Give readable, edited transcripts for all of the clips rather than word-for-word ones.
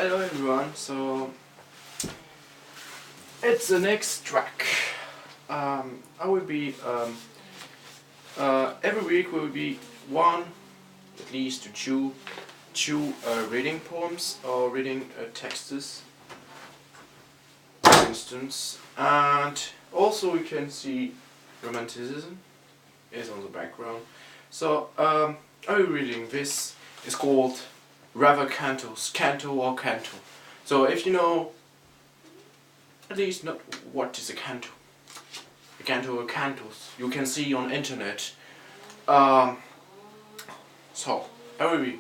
hello everyone. So it's the next track. I will be every week will be one, at least two reading poems or reading texts, for instance, and also you can see Romanticism is on the background. So I will be reading this. It's called rather Cantos, Canto or Canto. So if you know at least not what is a canto or cantos, you can see on internet. So I will be.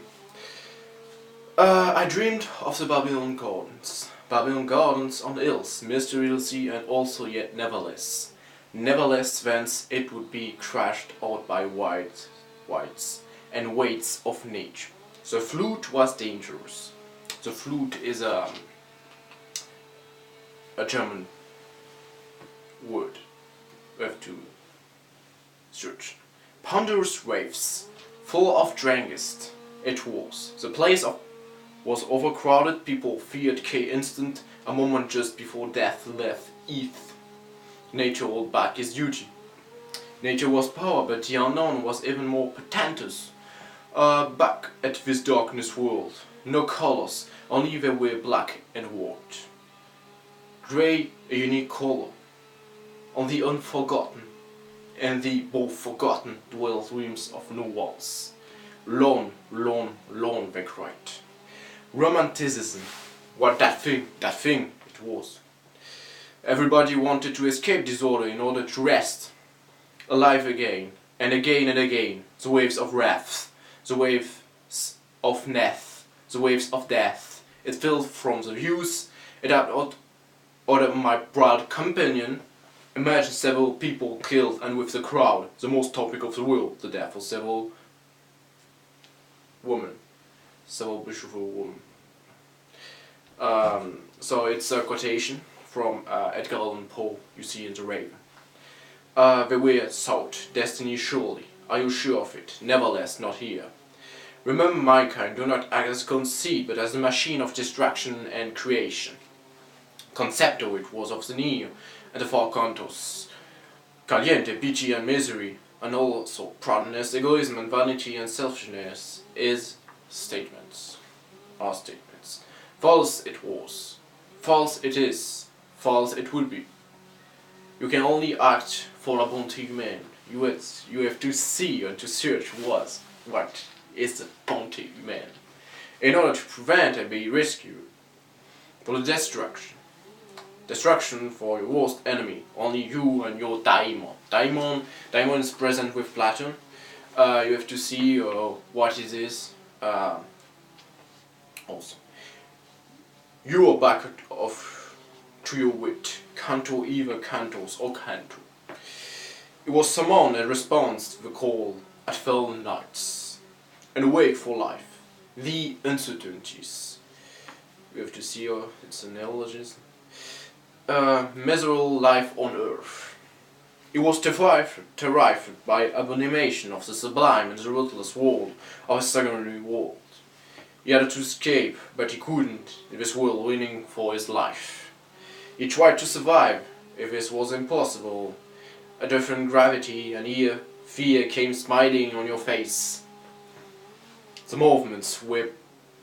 I dreamed of the Babylonian Gardens. Babylonian Gardens on the hills, mysteriously and also yet nevertheless. Nevertheless, thence it would be crashed out by whites and weights of nature. The flute was dangerous. The flute is a German word. We have to search. Ponderous waves, full of Drangist. It was. The place was overcrowded. People feared instant. A moment just before death left eath. Nature held back his duty. Nature was power, but the unknown was even more potentous. Back at this darkness world, no colors, only they were black and white. Grey, a unique color. On the unforgotten, and the both forgotten dwell dreams of no walls. Lone, lone, lone, they cried. Romanticism, what that thing it was. Everybody wanted to escape disorder in order to rest. Alive again, and again and again, the waves of wrath. The waves of neth, the waves of death. It filled from the views. It had ordered my proud companion. Imagine several people killed, and with the crowd, the most topic of the world, the death of several beautiful women. So it's a quotation from Edgar Allan Poe. You see in the Raven. They were sought, destiny surely. Are you sure of it? Nevertheless, not here. Remember mankind, do not act as conceit, but as a machine of destruction and creation. Concepto it was of the Neo, and the four Cantos. Caliente, pity and misery, and also proudness, egoism and vanity and selfishness are statements. False it was, false it is, false it will be. You can only act for la bonté humaine. You have to see and to search what is the bonté humaine, in order to prevent and be rescued for the destruction for your worst enemy, only you and your daimon. Daimon is present with Platon. You have to see what it is. Also, you are back to your wit. Canto, either Cantos or Canto. It was summoned in response to the call at fallen nights, and awake for life. The uncertainties. We have to see, it's an neologism. Miserable life on earth. It was terrified by abomination of the sublime and the ruthless world of a secondary world. He had to escape, but he couldn't in this world winning for his life. He tried to survive, if this was impossible. A different gravity and fear came smiling on your face. The movements were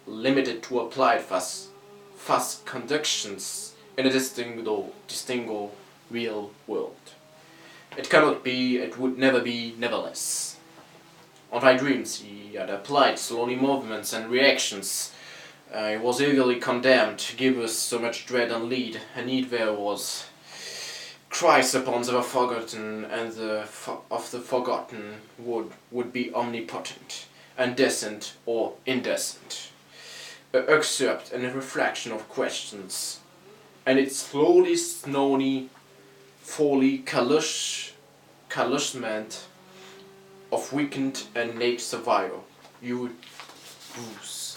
limited to applied fast conductions in a distinguishable real world. It cannot be, it would never be, nevertheless. On my dreams he had applied slowly movements and reactions. He was eagerly condemned to give us so much dread and need there was. Christ upon the forgotten, and of the forgotten would be omnipotent, and decent or indecent. An excerpt and a reflection of questions, and its slowly snowy, folly callousement of weakened and naked survivor. You would bruise.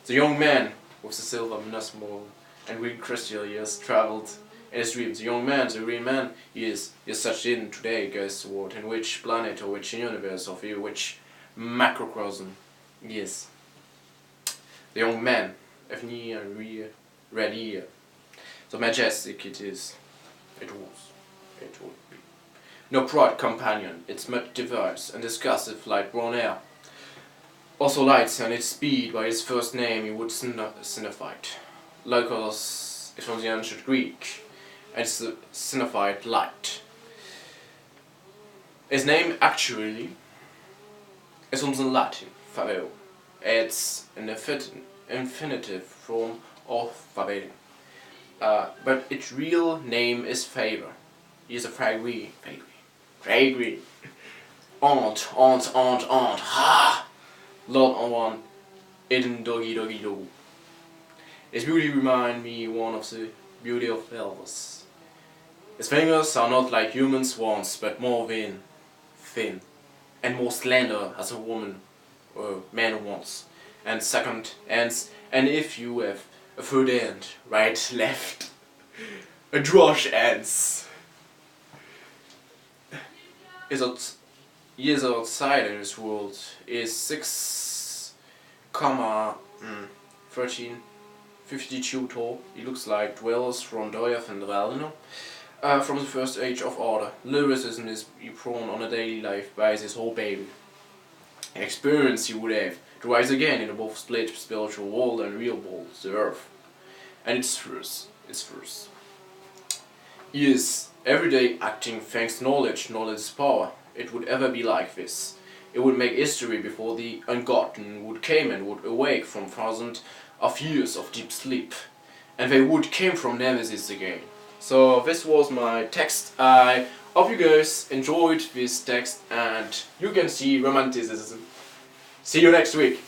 The young man with the silver municipal and green crystal years travelled in his dreams. The young man, the green man, he is such in today, guess what, in which planet or which universe of which macrocosm he is. The young man near and ready. So majestic it is. It would be. No bright companion, its much diverse and discursive like brown air. Also lights and its speed by its first name he would signified. Logos is from the ancient Greek, and it's the signified light. His name actually is from the Latin, faveo. It's an infinitive form of favere. But its real name is favor. He is a fragri. Aunt. Ha! Lord on Eden doggy do. His beauty remind me one of the beauty of Elvis. His fingers are not like human swans, but more thin, and more slender as a woman or man wants. And second ends, and if you have a third end, right, left, a drosh ends. Years outside in this world is 6,1352 tall. He looks like dwellers from Doyaf and Valino. From the first age of order, lyricism is prone on a daily life by his whole baby. Experience you would have to rise again in a both split spiritual world and real world, the earth. And it's first. He is everyday acting thanks to knowledge is power. It would ever be like this. It would make history before the ungotten would came and would awake from thousands of years of deep sleep. And they would came from nemesis again. So this was my text. I hope you guys enjoyed this text and you can see Romanticism. See you next week.